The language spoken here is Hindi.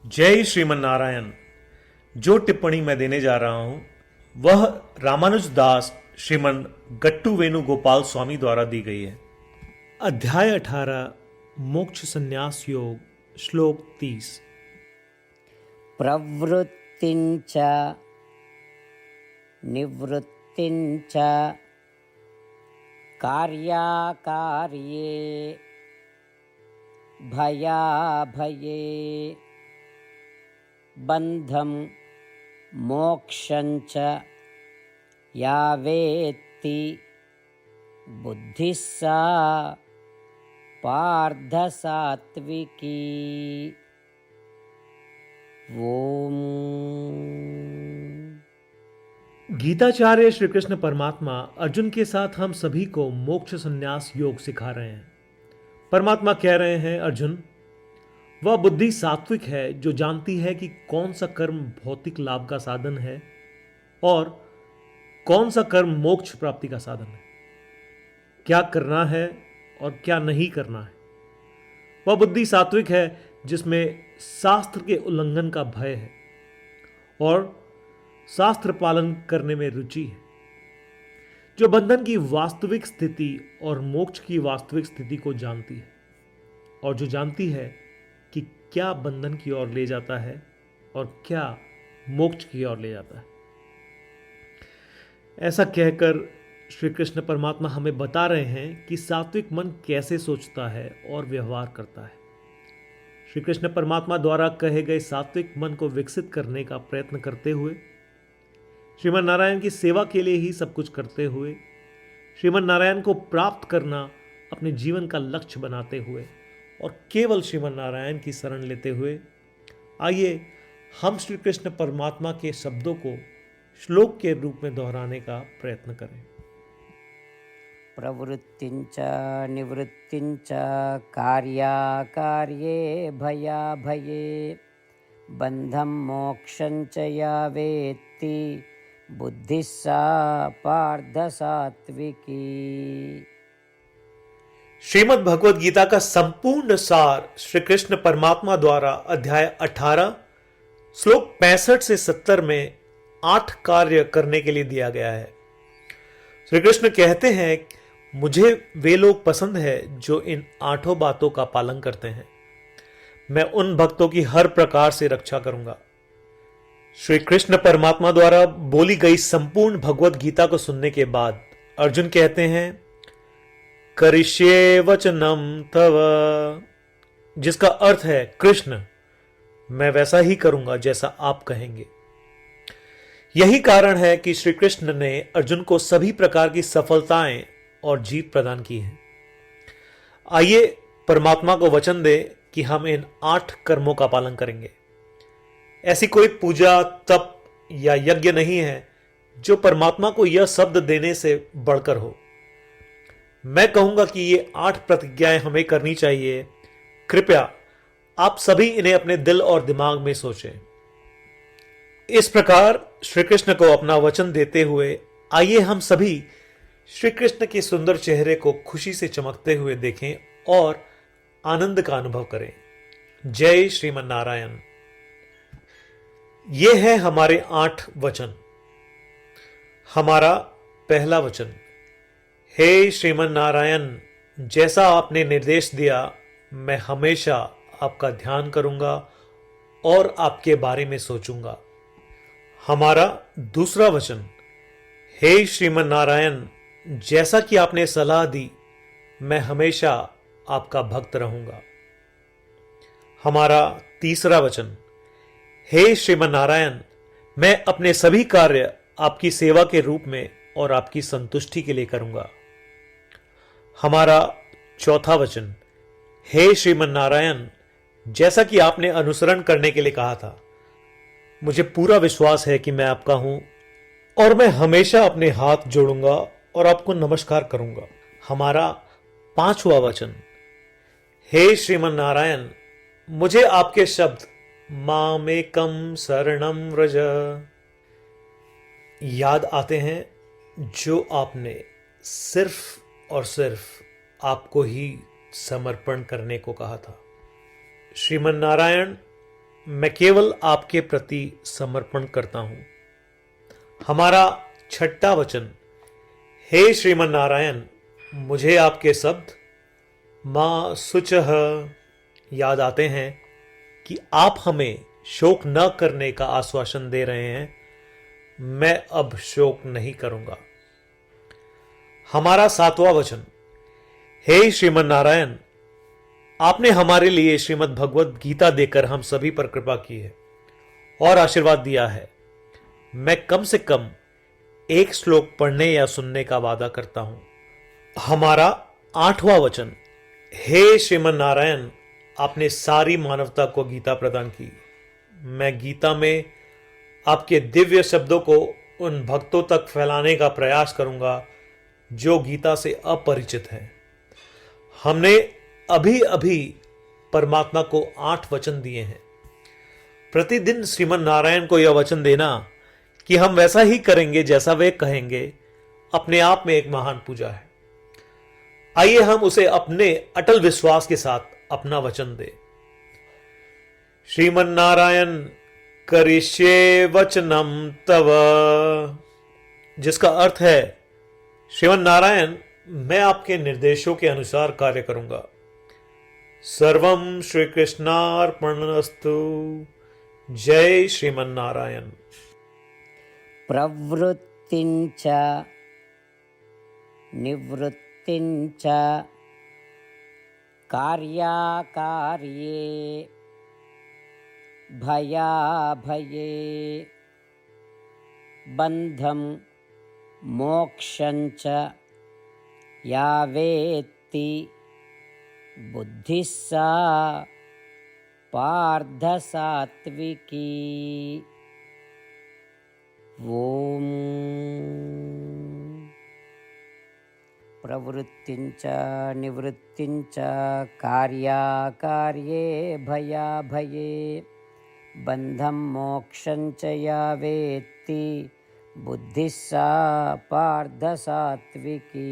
जय श्रीमन नारायण। जो टिप्पणी मैं देने जा रहा हूं वह रामानुज दास श्रीमन गट्टू वेणुगोपाल स्वामी द्वारा दी गई है। अध्याय 18 मोक्ष संन्यास योग श्लोक 30। प्रवृत्तिञ्च निवृत्तिञ्च कार्याकार्ये भयाभये बन्धं मोक्षञ्च या वेत्ति बुद्धिः सा पार्थ सात्विकी। ओम। गीताचार्य श्री कृष्ण परमात्मा अर्जुन के साथ हम सभी को मोक्ष संन्यास योग सिखा रहे हैं। परमात्मा कह रहे हैं, अर्जुन, वह बुद्धि सात्विक है जो जानती है कि कौन सा कर्म भौतिक लाभ का साधन है और कौन सा कर्म मोक्ष प्राप्ति का साधन है, क्या करना है और क्या नहीं करना है। वह बुद्धि सात्विक है जिसमें शास्त्र के उल्लंघन का भय है और शास्त्र पालन करने में रुचि है, जो बंधन की वास्तविक स्थिति और मोक्ष की वास्तविक स्थिति को जानती है और जो जानती है कि क्या बंधन की ओर ले जाता है और क्या मोक्ष की ओर ले जाता है। ऐसा कहकर श्री कृष्ण परमात्मा हमें बता रहे हैं कि सात्विक मन कैसे सोचता है और व्यवहार करता है। श्री कृष्ण परमात्मा द्वारा कहे गए सात्विक मन को विकसित करने का प्रयत्न करते हुए, श्रीमन नारायण की सेवा के लिए ही सब कुछ करते हुए, श्रीमन नारायण को प्राप्त करना अपने जीवन का लक्ष्य बनाते हुए और केवल श्रीमन नारायण की शरण लेते हुए, आइए हम श्री कृष्ण परमात्मा के शब्दों को श्लोक के रूप में दोहराने का प्रयत्न करें। प्रवृत्तिञ्च निवृत्तिञ्च कार्याकार्ये भयाभये बन्धं मोक्षञ्च या वेत्ति बुद्धिः सा पार्थ सात्विकी। श्रीमद् भगवद गीता का संपूर्ण सार श्री कृष्ण परमात्मा द्वारा अध्याय 18 श्लोक 65 से 70 में 8 कार्य करने के लिए दिया गया है। श्री कृष्ण कहते हैं, मुझे वे लोग पसंद है जो इन 8 बातों का पालन करते हैं। मैं उन भक्तों की हर प्रकार से रक्षा करूंगा। श्री कृष्ण परमात्मा द्वारा बोली गई संपूर्ण भगवद गीता को सुनने के बाद अर्जुन कहते हैं, करिष्ये वचनम तव, जिसका अर्थ है, कृष्ण, मैं वैसा ही करूंगा जैसा आप कहेंगे। यही कारण है कि श्री कृष्ण ने अर्जुन को सभी प्रकार की सफलताएं और जीत प्रदान की है। आइए परमात्मा को वचन दे कि हम इन 8 कर्मों का पालन करेंगे। ऐसी कोई पूजा, तप या यज्ञ नहीं है जो परमात्मा को यह शब्द देने से बढ़कर हो। मैं कहूंगा कि ये 8 प्रतिज्ञाएं हमें करनी चाहिए। कृपया आप सभी इन्हें अपने दिल और दिमाग में सोचें। इस प्रकार श्री कृष्ण को अपना वचन देते हुए आइए हम सभी श्री कृष्ण के सुंदर चेहरे को खुशी से चमकते हुए देखें और आनंद का अनुभव करें। जय श्रीमन नारायण। ये है हमारे 8 वचन। हमारा पहला वचन, हे श्रीमन नारायण, जैसा आपने निर्देश दिया मैं हमेशा आपका ध्यान करूंगा और आपके बारे में सोचूंगा। हमारा दूसरा वचन, हे श्रीमन नारायण, जैसा कि आपने सलाह दी मैं हमेशा आपका भक्त रहूंगा। हमारा तीसरा वचन, हे श्रीमन नारायण, मैं अपने सभी कार्य आपकी सेवा के रूप में और आपकी संतुष्टि के लिए करूंगा। हमारा चौथा वचन, हे श्रीमन नारायण, जैसा कि आपने अनुसरण करने के लिए कहा था, मुझे पूरा विश्वास है कि मैं आपका हूं और मैं हमेशा अपने हाथ जोड़ूंगा और आपको नमस्कार करूंगा। हमारा पांचवा वचन, हे श्रीमन नारायण, मुझे आपके शब्द मामेकम शरणम व्रज याद आते हैं जो आपने सिर्फ और सिर्फ आपको ही समर्पण करने को कहा था। श्रीमन नारायण, मैं केवल आपके प्रति समर्पण करता हूं। हमारा छठा वचन, हे श्रीमन नारायण, मुझे आपके शब्द मां सुचह याद आते हैं कि आप हमें शोक न करने का आश्वासन दे रहे हैं। मैं अब शोक नहीं करूंगा। हमारा सातवां वचन, हे श्रीमन नारायण, आपने हमारे लिए श्रीमद् भगवत गीता देकर हम सभी पर कृपा की है और आशीर्वाद दिया है। मैं कम से कम एक श्लोक पढ़ने या सुनने का वादा करता हूं। हमारा आठवां वचन, हे श्रीमन नारायण, आपने सारी मानवता को गीता प्रदान की। मैं गीता में आपके दिव्य शब्दों को उन भक्तों तक फैलाने का प्रयास करूंगा जो गीता से अपरिचित हैं। हमने अभी अभी परमात्मा को 8 वचन दिए हैं। प्रतिदिन श्रीमन नारायण को यह वचन देना कि हम वैसा ही करेंगे जैसा वे कहेंगे, अपने आप में एक महान पूजा है। आइए हम उसे अपने अटल विश्वास के साथ अपना वचन दें। श्रीमन नारायण करिष्ये वचनम तव, जिसका अर्थ है, श्रीमन नारायण, मैं आपके निर्देशों के अनुसार कार्य करूंगा। सर्वम श्री कृष्णार्पणमस्तु। जय श्रीमन नारायण। प्रवृत्तिञ्च निवृत्तिञ्च कार्याकार्ये भयाभये बन्धं मोक्षञ्च या वेत्ति बुद्धिः सा पार्थ सात्विकी। ओम। प्रवृत्तिञ्च निवृत्तिञ्च कार्याकार्ये भयाभये बन्धं मोक्षञ्च या वेत्ति बुद्धिः सा पार्थ सात्विकी।